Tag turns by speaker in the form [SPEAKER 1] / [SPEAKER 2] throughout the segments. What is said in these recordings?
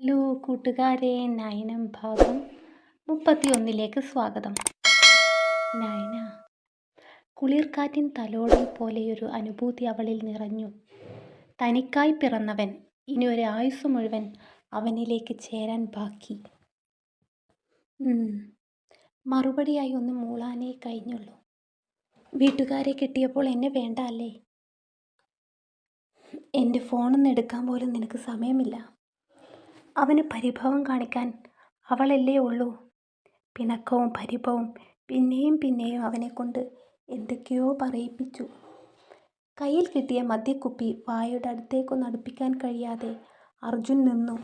[SPEAKER 1] Hello കൂട്ടുകാരെ, നയനം ഭാഗം 31ലേക്ക് സ്വാഗതം. നയന, കുളിർക്കാറ്റിൻ തലോടൽ പോലെയൊരു അനുഭൂതി അവളിൽ നിറഞ്ഞു. തനിക്കായി പിറന്നവൻ ഇനി ഒരു ആയുസ് മുഴുവൻ അവനിലേക്ക് ചേരാൻ ബാക്കി. മറുപടിയായി ഒന്ന് മൂളാനേ കഴിഞ്ഞുള്ളൂ. വീട്ടുകാരെ കിട്ടിയപ്പോൾ എന്നെ വേണ്ട അല്ലേ? എൻ്റെ ഫോണൊന്ന് എടുക്കാൻ പോലും നിനക്ക് സമയമില്ല. അവന് പരിഭവം കാണിക്കാൻ അവളല്ലേ ഉള്ളൂ. പിണക്കവും പരിഭവവും പിന്നെയും അവനെക്കൊണ്ട് എന്തൊക്കെയോ പറയിപ്പിച്ചു. കയ്യിൽ കിട്ടിയ മദ്യക്കുപ്പി വായുടെ അടുത്തേക്കൊന്ന് അടുപ്പിക്കാൻ കഴിയാതെ അർജുൻ നിന്നു.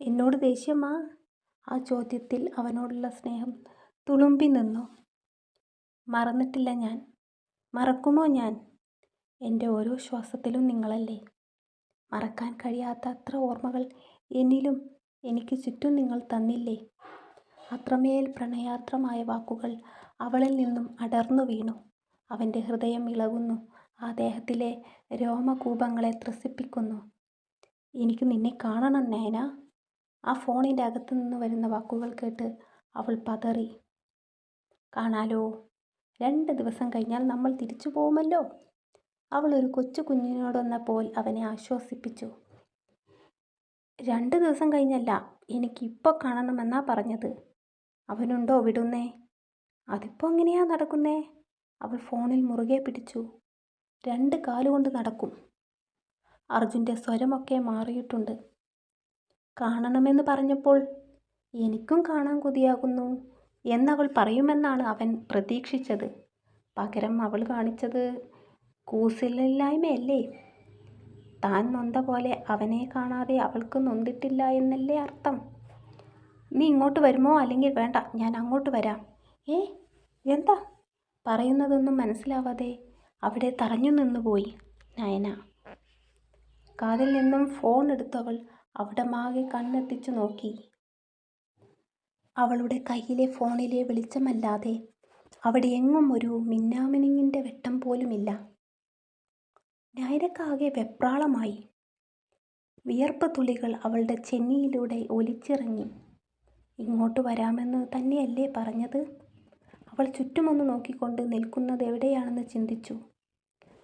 [SPEAKER 1] എന്നോട് ദേഷ്യമാ? ആ ചോദ്യത്തിൽ അവനോടുള്ള സ്നേഹം തുളുമ്പി നിന്നു. മറന്നിട്ടില്ല ഞാൻ. മറക്കുമോ ഞാൻ? എൻ്റെ ഓരോ ശ്വാസത്തിലും നിങ്ങളല്ലേ. മറക്കാൻ കഴിയാത്ത അത്ര ഓർമ്മകൾ എന്നിലും എനിക്ക് ചുറ്റും നിങ്ങൾ തന്നില്ലേ. അത്രമേൽ പ്രണയാർദ്രമായ വാക്കുകൾ അവളിൽ നിന്നും അടർന്നു വീണു. അവൻ്റെ ഹൃദയം ഇളകുന്നു. ആ ദേഹത്തിലെ രോമകൂപങ്ങളെ ത്രസിപ്പിക്കുന്നു. എനിക്ക് നിന്നെ കാണണം നയന. ആ ഫോണിൻ്റെ അകത്തു നിന്ന് വരുന്ന വാക്കുകൾ കേട്ട് അവൾ പതറി. കാണാലോ, 2 ദിവസം കഴിഞ്ഞാൽ നമ്മൾ തിരിച്ചു പോകുമല്ലോ. അവൾ ഒരു കൊച്ചു കുഞ്ഞിനോടെന്ന പോൽ അവനെ ആശ്വസിപ്പിച്ചു. 2 ദിവസം കഴിഞ്ഞല്ല, എനിക്കിപ്പോൾ കാണണമെന്നാ പറഞ്ഞത്. അവനുണ്ടോ വിടുന്നേ? അതിപ്പോൾ എങ്ങനെയാ നടക്കുന്നേ? അവൾ ഫോണിൽ മുറുകെ പിടിച്ചു. 2 കാലുകൊണ്ട് നടക്കും. അർജുൻ്റെ സ്വരമൊക്കെ മാറിയിട്ടുണ്ട്. കാണണമെന്ന് പറഞ്ഞപ്പോൾ എനിക്കും കാണാൻ കൊതിയാകുന്നു എന്നവൾ പറയുമെന്നാണ് അവൻ പ്രതീക്ഷിച്ചത്. പകരം അവൾ കാണിച്ചത് കൂസലില്ലായ്മയല്ലേ. താൻ നൊന്ത പോലെ അവനെ കാണാതെ അവൾക്ക് നൊന്തിട്ടില്ല എന്നല്ലേ അർത്ഥം. നീ ഇങ്ങോട്ട് വരുമോ? അല്ലെങ്കിൽ വേണ്ട, ഞാൻ അങ്ങോട്ട് വരാം. എന്താ പറയുന്നതൊന്നും മനസ്സിലാവാതെ അവിടെ തറഞ്ഞു നിന്നുപോയി നയന. കാതിൽ നിന്നും ഫോൺ എടുത്തവൾ അവിടമാകെ കണ്ണെത്തിച്ചു നോക്കി. അവളുടെ കയ്യിലെ ഫോണിലെ വെളിച്ചമല്ലാതെ അവിടെ എങ്ങും ഒരു മിന്നാമിനുങ്ങിൻ്റെ വെട്ടം പോലുമില്ല. നയനക്കാകെ വെപ്രാളമായി. വിയർപ്പ് തുള്ളികൾ അവളുടെ ചെന്നിയിലൂടെ ഒലിച്ചിറങ്ങി. ഇങ്ങോട്ട് വരാമെന്ന് തന്നെയല്ലേ പറഞ്ഞത്? അവൾ ചുറ്റുമൊന്ന് നോക്കിക്കൊണ്ട് നിൽക്കുന്നത് എവിടെയാണെന്ന് ചിന്തിച്ചു.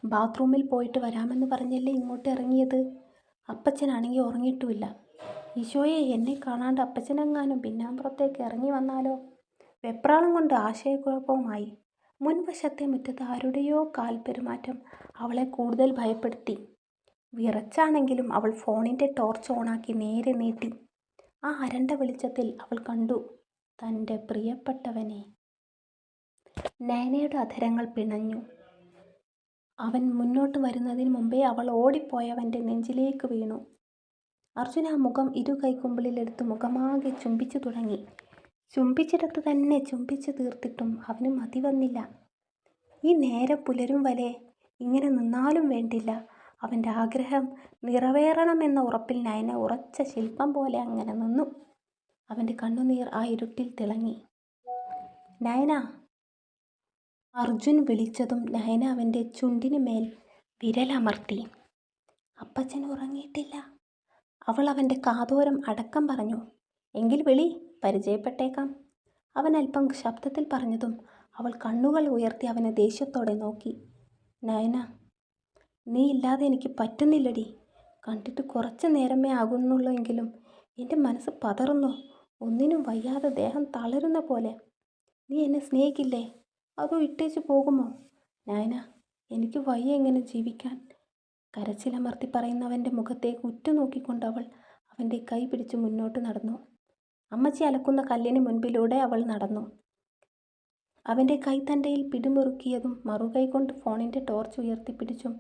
[SPEAKER 1] ബാത്റൂമിൽ പോയിട്ട് വരാമെന്ന് പറഞ്ഞല്ലേ ഇങ്ങോട്ട് ഇറങ്ങിയത്. അപ്പച്ചനാണെങ്കിൽ ഉറങ്ങിയിട്ടുമില്ല. ഈശോയെ, എന്നെ കാണാണ്ട് അപ്പച്ചനെങ്ങാനും പിന്നാമ്പുറത്തേക്ക് ഇറങ്ങി വന്നാലോ? വെപ്രാളം കൊണ്ട് ആശയക്കുഴപ്പവുമായി. മുൻവശത്തെ മുറ്റത്ത് ആരുടെയോ കാൽപ്പെരുമാറ്റം അവളെ കൂടുതൽ ഭയപ്പെടുത്തി. വിറച്ചാണെങ്കിലും അവൾ ഫോണിൻ്റെ ടോർച്ച് ഓണാക്കി നേരെ നീട്ടി. ആ അരണ്ട വെളിച്ചത്തിൽ അവൾ കണ്ടു തൻ്റെ പ്രിയപ്പെട്ടവനെ. നയനയുടെ അധരങ്ങൾ പിണഞ്ഞു. അവൻ മുന്നോട്ട് വരുന്നതിന് മുമ്പേ അവൾ ഓടിപ്പോയവൻ്റെ നെഞ്ചിലേക്ക് വീണു. അർജുൻ ആ മുഖം ഇരു കൈക്കുമ്പിളിലെടുത്ത് മുഖമാകെ ചുംബിച്ചു തുടങ്ങി. ചുംബിച്ചിടത്ത് തന്നെ ചുംബിച്ചു തീർത്തിട്ടും അവന് മതി വന്നില്ല. ഈ നേരം പുലരും വരെ ഇങ്ങനെ നിന്നാലും വേണ്ടില്ല. അവൻ്റെ ആഗ്രഹം നിറവേറണമെന്ന ഉറപ്പിൽ നയന ഉറച്ച ശില്പം പോലെ അങ്ങനെ നിന്നു. അവൻ്റെ കണ്ണുനീർ ആ ഇരുട്ടിൽ തിളങ്ങി. നയന! അർജുൻ വിളിച്ചതും നയന അവൻ്റെ ചുണ്ടിന് മേൽ വിരലമർത്തി. അപ്പച്ചൻ ഉറങ്ങിയിട്ടില്ല. അവൾ അവൻ്റെ കാതോരം അടക്കം പറഞ്ഞു. എങ്കിൽ വിളി, പരിചയപ്പെട്ടേക്കാം. അവൻ അല്പം ശബ്ദത്തിൽ പറഞ്ഞതും അവൾ കണ്ണുകൾ ഉയർത്തി അവനെ ദേഷ്യത്തോടെ നോക്കി. നയന, നീ ഇല്ലാതെ എനിക്ക് പറ്റുന്നില്ലടി. കണ്ടിട്ട് കുറച്ച് നേരമേ ആകുന്നുള്ളൂ എങ്കിലും എൻ്റെ മനസ്സ് പതറുന്നു. ഒന്നിനും വയ്യാതെ ദേഹം തളരുന്ന പോലെ. നീ എന്നെ സ്നേഹിക്കില്ലേ? അതോ ഇട്ടേച്ച് പോകുമോ? നയന, എനിക്ക് വയ്യ ഇങ്ങനെ ജീവിക്കാൻ. കരച്ചിലമർത്തി പറയുന്നവൻ്റെ മുഖത്തേക്ക് ഉറ്റുനോക്കിക്കൊണ്ട് അവൾ അവൻ്റെ കൈ പിടിച്ച് മുന്നോട്ട് നടന്നു. അമ്മച്ചി അലക്കുന്ന കല്ലിന് മുൻപിലൂടെ അവൾ നടന്നു. അവൻ്റെ കൈത്തണ്ടയിൽ പിടിമുറുക്കിയതും മറുകൈ കൊണ്ട് ഫോണിൻ്റെ ടോർച്ച് ഉയർത്തിപ്പിടിച്ചും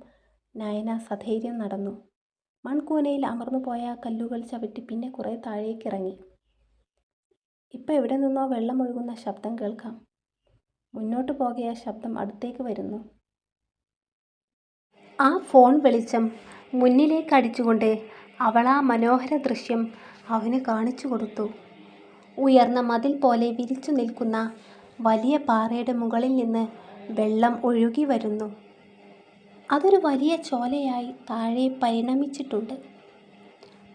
[SPEAKER 1] നയന സധൈര്യം നടന്നു. മൺകൂനയിൽ അമർന്നു പോയ കല്ലുകൾ ചവിട്ടി പിന്നെ കുറേ താഴേക്കിറങ്ങി. ഇപ്പം എവിടെ നിന്നോ വെള്ളമൊഴുകുന്ന ശബ്ദം കേൾക്കാം. മുന്നോട്ട് പോകെ ആ ശബ്ദം അടുത്തേക്ക് വരുന്നു. ആ ഫോൺ വെളിച്ചം മുന്നിലേക്ക് അടിച്ചുകൊണ്ട് അവൾ ആ മനോഹര ദൃശ്യം അവന് കാണിച്ചു കൊടുത്തു. ഉയർന്ന മതിൽ പോലെ വിരിച്ചു നിൽക്കുന്ന വലിയ പാറയുടെ മുകളിൽ നിന്ന് വെള്ളം ഒഴുകി വരുന്നു. അതൊരു വലിയ ചോലയായി താഴെ പരിണമിച്ചിട്ടുണ്ട്.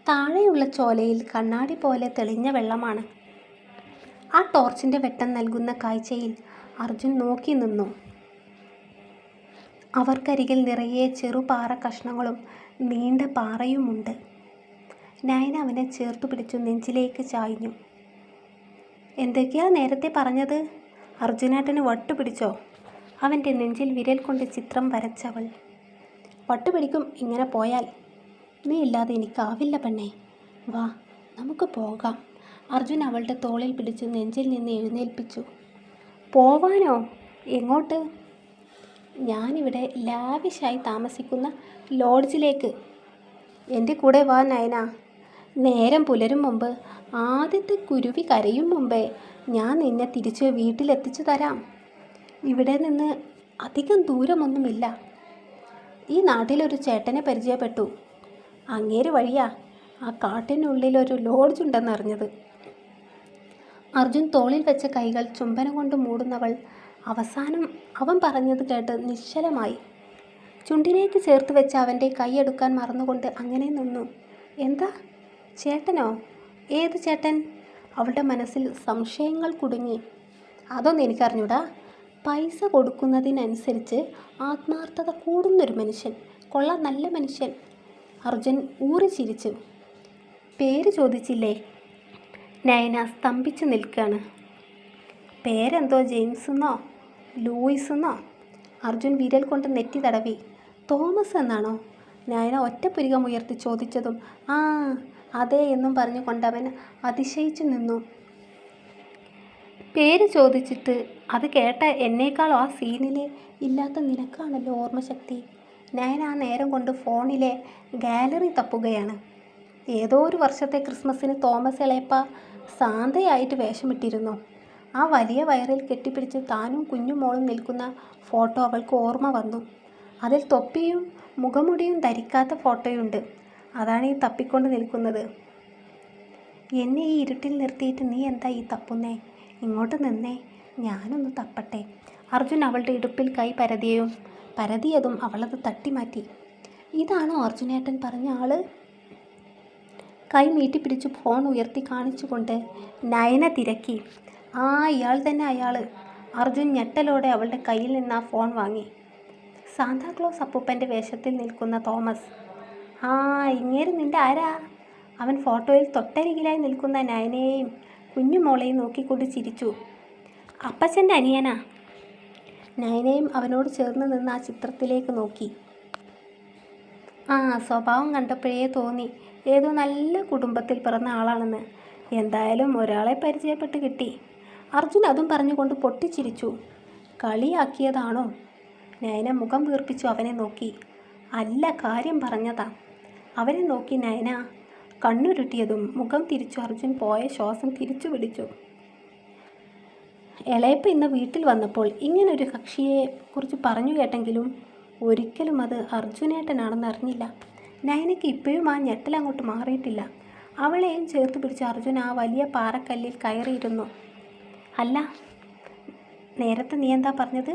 [SPEAKER 1] താഴെയുള്ള ചോലയിൽ കണ്ണാടി പോലെ തെളിഞ്ഞ വെള്ളമാണ്. ആ ടോർച്ചിൻ്റെ വെട്ടം നൽകുന്ന കാഴ്ചയിൽ അർജുൻ നോക്കി നിന്നു. അവർക്കരികിൽ നിറയെ ചെറുപാറ കഷ്ണങ്ങളും നീണ്ട പാറയുമുണ്ട്. നയന അവനെ ചേർത്തു പിടിച്ചു നെഞ്ചിലേക്ക് ചായ്ഞ്ഞു. എന്തൊക്കെയാ നേരത്തെ പറഞ്ഞത്? അർജുനേട്ടന് വട്ടുപിടിച്ചോ? അവൻ്റെ നെഞ്ചിൽ വിരൽ കൊണ്ട് ചിത്രം വരച്ചവൾ. വട്ടുപിടിക്കും ഇങ്ങനെ പോയാൽ. നീ ഇല്ലാതെ എനിക്കാവില്ല പെണ്ണേ. വാ നമുക്ക് പോകാം. അർജുൻ അവളുടെ തോളിൽ പിടിച്ചു നെഞ്ചിൽ നിന്ന് എഴുന്നേൽപ്പിച്ചു. പോവാനോ? എങ്ങോട്ട്? ഞാനിവിടെ ലാവിഷായി താമസിക്കുന്ന ലോഡ്ജിലേക്ക്. എൻ്റെ കൂടെ വാ നയന. നേരം പുലരും മുമ്പ്, ആദ്യത്തെ കുരുവി കരയും മുമ്പേ ഞാൻ നിന്നെ തിരിച്ച് വീട്ടിലെത്തിച്ചു തരാം. ഇവിടെ നിന്ന് അധികം ദൂരമൊന്നുമില്ല. ഈ നാട്ടിലൊരു ചേട്ടനെ പരിചയപ്പെട്ടു. അങ്ങേര് വഴിയാ ആ കാട്ടിനുള്ളിലൊരു ലോഡ്ജ് ഉണ്ടെന്നറിഞ്ഞത്. അർജുൻ തോളിൽ വെച്ച കൈകൾ ചുംബനം കൊണ്ട് മൂടുന്നവൾ അവസാനം അവൻ പറഞ്ഞത് കേട്ട് നിശ്ചലമായി. ചുണ്ടിലേക്ക് ചേർത്ത് വെച്ച അവൻ്റെ കൈയെടുക്കാൻ മറന്നുകൊണ്ട് അങ്ങനെ നിന്നു. എന്താ? ചേട്ടനോ? ഏത് ചേട്ടൻ? അവളുടെ മനസ്സിൽ സംശയങ്ങൾ കുടുങ്ങി. അതൊന്നും എനിക്കറിഞ്ഞൂടാ. പൈസ കൊടുക്കുന്നതിനനുസരിച്ച് ആത്മാർത്ഥത കൂടുന്നൊരു മനുഷ്യൻ. കൊള്ളാം, നല്ല മനുഷ്യൻ. അർജുൻ ഊറി ചിരിച്ചു. പേര് ചോദിച്ചില്ലേ? നയന സ്തംഭിച്ചു നിൽക്കുകയാണ്. പേരെന്തോ ജെയിംസെന്നോ ലൂയിസെന്നോ? അർജുൻ വിരൽ കൊണ്ട് നെറ്റി തടവി. തോമസ് എന്നാണോ? നയന ഒറ്റപ്പുരികം ഉയർത്തി ചോദിച്ചതും ആ അതെ എന്നും പറഞ്ഞു കൊണ്ടവൻ അതിശയിച്ചു നിന്നു. പേര് ചോദിച്ചിട്ട് അത് കേട്ട എന്നേക്കാൾ ആ സീനിൽ ഇല്ലാത്ത നിനക്കാണല്ലോ ഓർമ്മശക്തി. നയന ആ നേരം കൊണ്ട് ഫോണിലെ ഗാലറി തപ്പുകയാണ്. ഏതോ ഒരു വർഷത്തെ ക്രിസ്മസിന് തോമസ് ഇളയപ്പ സാന്തയായിട്ട് വേഷമിട്ടിരുന്നു. ആ വലിയ വയറിൽ കെട്ടിപ്പിടിച്ച് താനും കുഞ്ഞുമോളും നിൽക്കുന്ന ഫോട്ടോ അവൾക്ക് ഓർമ്മ വന്നു. അതിൽ തൊപ്പിയും മുഖമുടിയും ധരിക്കാത്ത ഫോട്ടോയുണ്ട്. അതാണ് ഈ തപ്പിക്കൊണ്ട് നിൽക്കുന്നത്. എന്നെ ഈ ഇരുട്ടിൽ നിർത്തിയിട്ട് നീ എന്താ ഈ തപ്പുന്നേ? ഇങ്ങോട്ട് നിന്നേ, ഞാനൊന്ന് തപ്പട്ടെ. അർജുൻ അവളുടെ ഇടുപ്പിൽ കൈ പരതിയതും അവളത് തട്ടിമാറ്റി. ഇതാണോ അർജുനേട്ടൻ പറഞ്ഞ ആള്? കൈ നീട്ടിപ്പിടിച്ച് ഫോൺ ഉയർത്തി കാണിച്ചുകൊണ്ട് നയന തിരക്കി. ആ ഇയാൾ തന്നെ, അയാൾ. അർജുൻ ഞെട്ടലോടെ അവളുടെ കയ്യിൽ നിന്ന് ആ ഫോൺ വാങ്ങി. സാന്താക്ലോസ് അപ്പൂപ്പൻ്റെ വേഷത്തിൽ നിൽക്കുന്ന തോമസ്. ആ ഇങ്ങേര് നിൻ്റെ ആരാ? അവൻ ഫോട്ടോയിൽ തൊട്ടരികിലായി നിൽക്കുന്ന നയനയെയും കുഞ്ഞുമോളെയും നോക്കിക്കൊണ്ട് ചിരിച്ചു. അപ്പച്ചൻ്റെ അനിയനാ. നയനയും അവനോട് ചേർന്ന് നിന്ന് ആ ചിത്രത്തിലേക്ക് നോക്കി. ആ സ്വഭാവം കണ്ടപ്പോഴേ തോന്നി ഏതോ നല്ല കുടുംബത്തിൽ പിറന്ന ആളാണെന്ന്. എന്തായാലും ഒരാളെ പരിചയപ്പെട്ട് കിട്ടി. അർജുൻ അതും പറഞ്ഞുകൊണ്ട് പൊട്ടിച്ചിരിച്ചു. കളിയാക്കിയതാണോ? നയന മുഖം വീർപ്പിച്ചു അവനെ നോക്കി. അല്ല, കാര്യം പറഞ്ഞതാ. അവനെ നോക്കി നയന കണ്ണുരുട്ടിയതും മുഖം തിരിച്ചു അർജുൻ പോയ ശ്വാസം തിരിച്ചു പിടിച്ചു. ഇളയപ്പ ഇന്ന് വീട്ടിൽ വന്നപ്പോൾ ഇങ്ങനൊരു കക്ഷിയെ കുറിച്ച് പറഞ്ഞു കേട്ടെങ്കിലും ഒരിക്കലും അത് അർജുനേട്ടനാണെന്ന് അറിഞ്ഞില്ല. നയനയ്ക്ക് ഇപ്പോഴും ആ ഞെട്ടലങ്ങോട്ട് മാറിയിട്ടില്ല. അവളെയും ചേർത്ത് പിടിച്ച് അർജുൻ ആ വലിയ പാറക്കല്ലിൽ കയറിയിരുന്നു. അല്ല, നേരത്തെ നീ എന്താ പറഞ്ഞത്?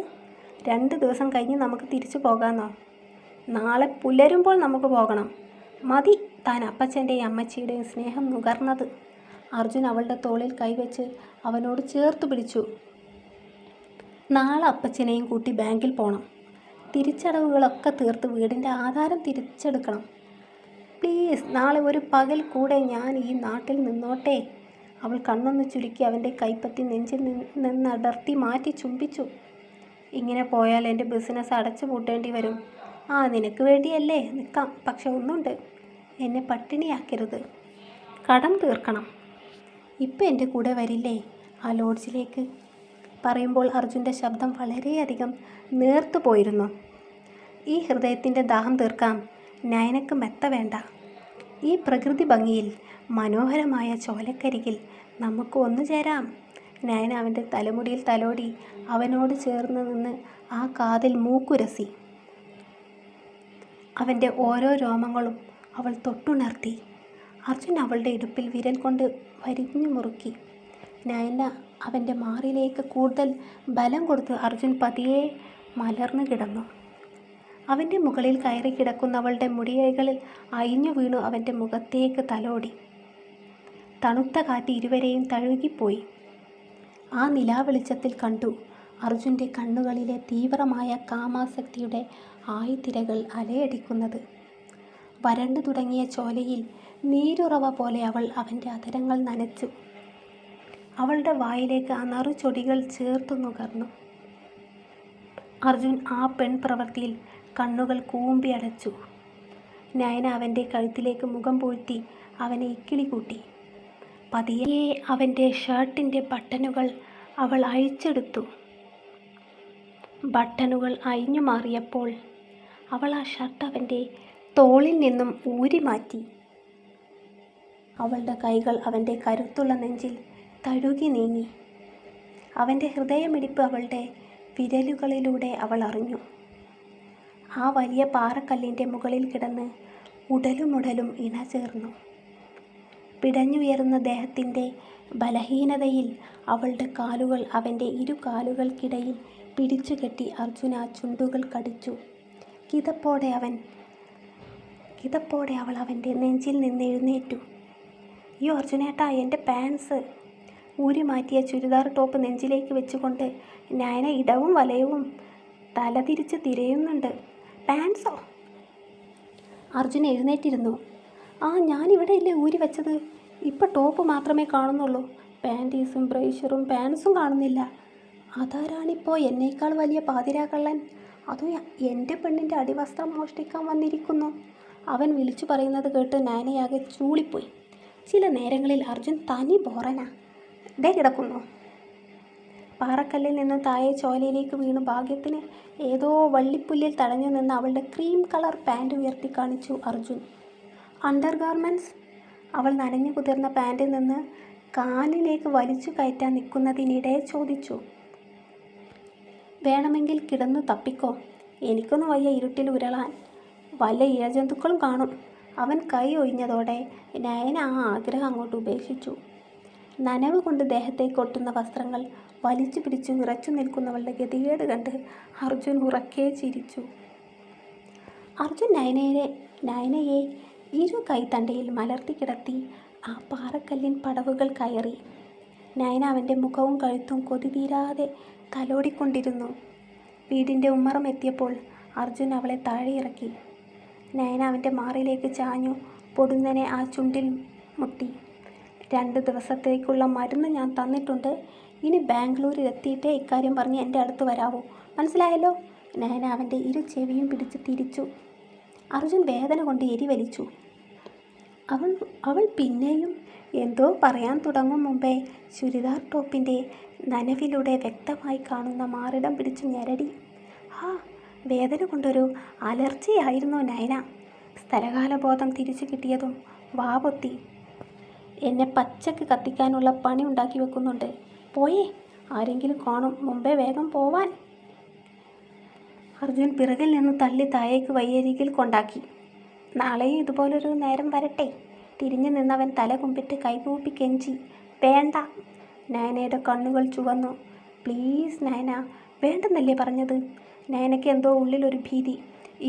[SPEAKER 1] 2 ദിവസം കഴിഞ്ഞ് നമുക്ക് തിരിച്ചു പോകാമെന്നോ? നാളെ പുലരുമ്പോൾ നമുക്ക് പോകണം. മതി താൻ അപ്പച്ചൻ്റെയും അമ്മച്ചിയുടെയും സ്നേഹം നുകർന്നത്. അർജുൻ അവളുടെ തോളിൽ കൈവച്ച് അവനോട് ചേർത്ത് പിടിച്ചു. നാളെ അപ്പച്ചനെയും കൂട്ടി ബാങ്കിൽ പോകണം. തിരിച്ചടവുകളൊക്കെ തീർത്ത് വീടിൻ്റെ ആധാരം തിരിച്ചെടുക്കണം. പ്ലീസ്, നാളെ ഒരു പകൽ കൂടെ ഞാൻ ഈ നാട്ടിൽ നിന്നോട്ടെ. അവൾ കണ്ണൊന്ന് ചുരുക്കി അവൻ്റെ കൈപ്പത്തി നെഞ്ചിൽ നിന്നടർത്തി മാറ്റി ചുംബിച്ചു. ഇങ്ങനെ പോയാൽ എൻ്റെ ബിസിനസ് അടച്ചു പൂട്ടേണ്ടി വരും. ആ നിനക്ക് വേണ്ടിയല്ലേ നിൽക്കാം. പക്ഷെ ഒന്നുണ്ട്, എന്നെ പട്ടിണിയാക്കരുത്. കടം തീർക്കണം. ഇപ്പം എൻ്റെ കൂടെ വരില്ലേ ആ ലോഡ്ജിലേക്ക്? പറയുമ്പോൾ അർജുൻ്റെ ശബ്ദം വളരെയധികം നേർത്തു പോയിരുന്നു. ഈ ഹൃദയത്തിൻ്റെ ദാഹം തീർക്കാം. നയനക്ക് മെത്ത വേണ്ട. ഈ പ്രകൃതി ഭംഗിയിൽ മനോഹരമായ ചോലക്കരികിൽ നമുക്ക് ഒന്നു ചേരാം. നയന അവൻ്റെ തലമുടിയിൽ തലോടി അവനോട് ചേർന്ന് നിന്ന് ആ കാതിൽ മൂക്കുരസി. അവൻ്റെ ഓരോ രോമങ്ങളും അവൾ തൊട്ടുണർത്തി. അർജുൻ അവളുടെ ഇടുപ്പിൽ വിരൽ കൊണ്ട് വരിഞ്ഞു മുറുക്കി. നയന അവൻ്റെ മാറിലേക്ക് കൂടുതൽ ബലം കൊടുത്ത് അർജുൻ പതിയെ മലർന്നു കിടന്നു. അവൻ്റെ മുകളിൽ കയറി കിടക്കുന്നവളുടെ മുടിയൈകളിൽ അയിഞ്ഞു വീണു അവൻ്റെ മുഖത്തേക്ക് തലോടി. തണുത്ത കാറ്റ് ഇരുവരെയും തഴുകിപ്പോയി. ആ നിലാവെളിച്ചത്തിൽ കണ്ടു അർജുൻ്റെ കണ്ണുകളിലെ തീവ്രമായ കാമാസക്തിയുടെ ആഴിത്തിരകൾ അലയടിക്കുന്നത്. വരണ്ടു തുടങ്ങിയ ചോലയിൽ നീരുറവ പോലെ അവൾ അവൻ്റെ അധരങ്ങൾ നനച്ചു. അവളുടെ വായിലേക്ക് ആ നറുചൊടികൾ ചേർത്തു നുകർന്നു. അർജുൻ ആ പെൺപ്രവൃത്തിയിൽ കണ്ണുകൾ കൂമ്പി അടച്ചു. നയന അവൻ്റെ കഴുത്തിലേക്ക് മുഖം പൂഴ്ത്തി അവനെ ഇക്കിളി കൂട്ടി. പതിയെ അവൻ്റെ ഷർട്ടിൻ്റെ ബട്ടണുകൾ അവൾ അഴിച്ചെടുത്തു. ബട്ടണുകൾ അഴിഞ്ഞു മാറിയപ്പോൾ അവൾ ആ ഷർട്ട് അവൻ്റെ തോളിൽ നിന്നും ഊരി മാറ്റി. അവളുടെ കൈകൾ അവൻ്റെ കരുത്തുള്ള നെഞ്ചിൽ തഴുകി നീങ്ങി. അവൻ്റെ ഹൃദയമിടിപ്പ് അവളുടെ വിരലുകളിലൂടെ അവൾ അറിഞ്ഞു. ആ വലിയ പാറക്കല്ലിൻ്റെ മുകളിൽ കിടന്ന് ഉടലുമുടലും ഇണചേർന്നു. പിടഞ്ഞുയരുന്ന ദേഹത്തിൻ്റെ ബലഹീനതയിൽ അവളുടെ കാലുകൾ അവൻ്റെ ഇരു കാലുകൾക്കിടയിൽ പിടിച്ചുകെട്ടി അർജുന ചുണ്ടുകൾ കടിച്ചു. കിതപ്പോടെ അവൾ അവൻ്റെ നെഞ്ചിൽ നിന്ന് എഴുന്നേറ്റു. അയ്യോ അർജുനേട്ടാ, എൻ്റെ പാൻസ്! ഊരി മാറ്റിയ ചുരിദാർ ടോപ്പ് നെഞ്ചിലേക്ക് വെച്ചുകൊണ്ട് നയന ഇടവും വലയവും തലതിരിച്ച് തിരയുന്നുണ്ട്. പാൻസോ? അർജുൻ എഴുന്നേറ്റിരുന്നു. ഞാനിവിടെ ഇല്ലേ ഊരി വെച്ചത്? ഇപ്പം ടോപ്പ് മാത്രമേ കാണുന്നുള്ളൂ. പാൻറ്റീസും ബ്രേഷറും പാൻസും കാണുന്നില്ല. അതാരാണിപ്പോൾ എന്നേക്കാൾ വലിയ പാതിരാക്കള്ളൻ? അതും എൻ്റെ പെണ്ണിൻ്റെ അടിവസ്ത്രം മോഷ്ടിക്കാൻ വന്നിരിക്കുന്നു. അവൻ വിളിച്ചു പറയുന്നത് കേട്ട് നയനയാകെ ചൂളിപ്പോയി. ചില നേരങ്ങളിൽ അർജുൻ തനി ബോറനാ. ദേ കിടക്കുന്നു. പാറക്കല്ലിൽ നിന്ന് താഴെ ചോലയിലേക്ക് വീണു ഭാഗ്യത്തിന് ഏതോ വള്ളിപ്പുല്ലിൽ തടഞ്ഞു നിന്ന് അവളുടെ ക്രീം കളർ പാൻറ് ഉയർത്തി കാണിച്ചു അർജുൻ. Under garments? അവൾ നനഞ്ഞു കുതിർന്ന പാൻറ്റിൽ നിന്ന് കാലിലേക്ക് വലിച്ചു കയറ്റാൻ നിൽക്കുന്നതിനിടെ ചോദിച്ചു. വേണമെങ്കിൽ കിടന്നു തപ്പിക്കോ, എനിക്കൊന്നും വയ്യ ഇരുട്ടിൽ ഉരുളാൻ. വല്ല ഇഴജന്തുക്കളും കാണും. അവൻ കൈ ഒഴിഞ്ഞതോടെ നയന ആ ആഗ്രഹം അങ്ങോട്ട് ഉപേക്ഷിച്ചു. നനവ് കൊണ്ട് ദേഹത്തേക്ക് ഒട്ടുന്ന വസ്ത്രങ്ങൾ വലിച്ചു പിടിച്ചു വിറച്ചു നിൽക്കുന്നവളുടെ ഗതികേട് കണ്ട് അർജുൻ ഉറക്കെ ചിരിച്ചു. അർജുൻ നയനയെ ഇരു കൈത്തണ്ടയിൽ മലർത്തി കിടത്തി ആ പാറക്കല്ലിൻ പടവുകൾ കയറി. നയന അവൻ്റെ മുഖവും കഴുത്തും കൊതി തീരാതെ തലോടിക്കൊണ്ടിരുന്നു. വീടിൻ്റെ ഉമ്മറം എത്തിയപ്പോൾ അർജുൻ അവളെ താഴെ ഇറക്കി. നയന അവൻ്റെ മാറിലേക്ക് ചാഞ്ഞു പൊടുന്നനെ ആ ചുണ്ടിൽ മുത്തി. 2 ദിവസത്തേക്കുള്ള മരുന്ന് ഞാൻ തന്നിട്ടുണ്ട്. ഇനി ബാംഗ്ലൂരിൽ എത്തിയിട്ടേ ഇക്കാര്യം പറഞ്ഞ് എൻ്റെ അടുത്ത് വരാവൂ. മനസ്സിലായല്ലോ? നയന അവൻ്റെ ഇരു ചെവിയും പിടിച്ച് തിരിച്ചു. അർജുൻ വേദന കൊണ്ട് എരിവലിച്ചു. അവൾ പിന്നെയും എന്തോ പറയാൻ തുടങ്ങും മുമ്പേ ചുരിദാർ ടോപ്പിൻ്റെ നനവിലൂടെ വ്യക്തമായി കാണുന്ന മാറിടം പിടിച്ചു ഞെരടി. വേദന കൊണ്ടൊരു അലർജിയായിരുന്നു നയന. സ്ഥലകാലബോധം തിരിച്ചു കിട്ടിയതും വാപൊത്തി. എന്നെ പച്ചക്ക് കത്തിക്കാനുള്ള പണി ഉണ്ടാക്കി വെക്കുന്നുണ്ട്. പോയേ, ആരെങ്കിലും കാണും മുമ്പേ വേഗം പോവാൻ. അർജുൻ പിറകിൽ നിന്ന് തള്ളി താഴേക്ക് വയ്യരികിൽ കൊണ്ടാക്കി. നാളെയും ഇതുപോലൊരു നേരം വരട്ടെ. തിരിഞ്ഞു നിന്നവൻ തല കുമ്പിട്ട് കൈകൂപ്പി കെഞ്ചി. വേണ്ട. നയനയുടെ കണ്ണുകൾ ചുവന്നു. പ്ലീസ് നയന. വേണ്ടെന്നല്ലേ പറഞ്ഞത്? നയനയ്ക്ക് എന്തോ ഉള്ളിലൊരു ഭീതി.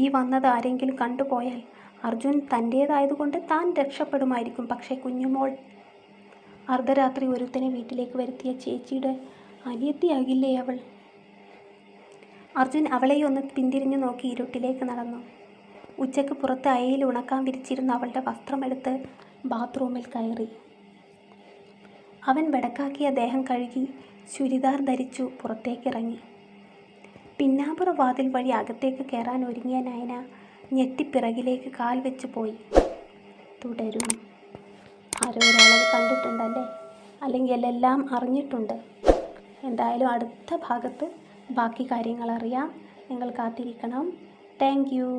[SPEAKER 1] ഈ വന്നത് ആരെങ്കിലും കണ്ടുപോയാൽ അർജുൻ തൻ്റേതായതുകൊണ്ട് താൻ രക്ഷപ്പെടുമായിരിക്കും. പക്ഷേ കുഞ്ഞുമോൾ അർദ്ധരാത്രി ഒരുത്തനെ വീട്ടിലേക്ക് വരുത്തിയ ചേച്ചിയുടെ അനിയത്തിയാകില്ലേ അവൾ? അർജുൻ അവളെ ഒന്ന് പിന്തിരിഞ്ഞു നോക്കി ഇരുട്ടിലേക്ക് നടന്നു. ഉച്ചയ്ക്ക് പുറത്ത് അയയിൽ ഉണക്കാൻ വിരിച്ചിരുന്ന അവളുടെ വസ്ത്രമെടുത്ത് ബാത്റൂമിൽ കയറി. അവൻ വെടക്കാക്കിയ ദേഹം കഴുകി ചുരിദാർ ധരിച്ചു പുറത്തേക്കിറങ്ങി. പിന്നാമ്പുറ വാതിൽ വഴി അകത്തേക്ക് കയറാൻ ഒരുങ്ങിയ നയന ഞെട്ടിപ്പിറകിലേക്ക് കാൽ വെച്ച് പോയി. തുടരും. ആരോ ഒരാളത് കണ്ടിട്ടുണ്ടല്ലേ? അല്ലെങ്കിൽ എല്ലാം അറിഞ്ഞിട്ടുണ്ട്. എന്തായാലും അടുത്ത ഭാഗത്ത് ബാക്കി കാര്യങ്ങൾ അറിയാം. നിങ്ങൾ കാത്തിരിക്കണം. Thank you.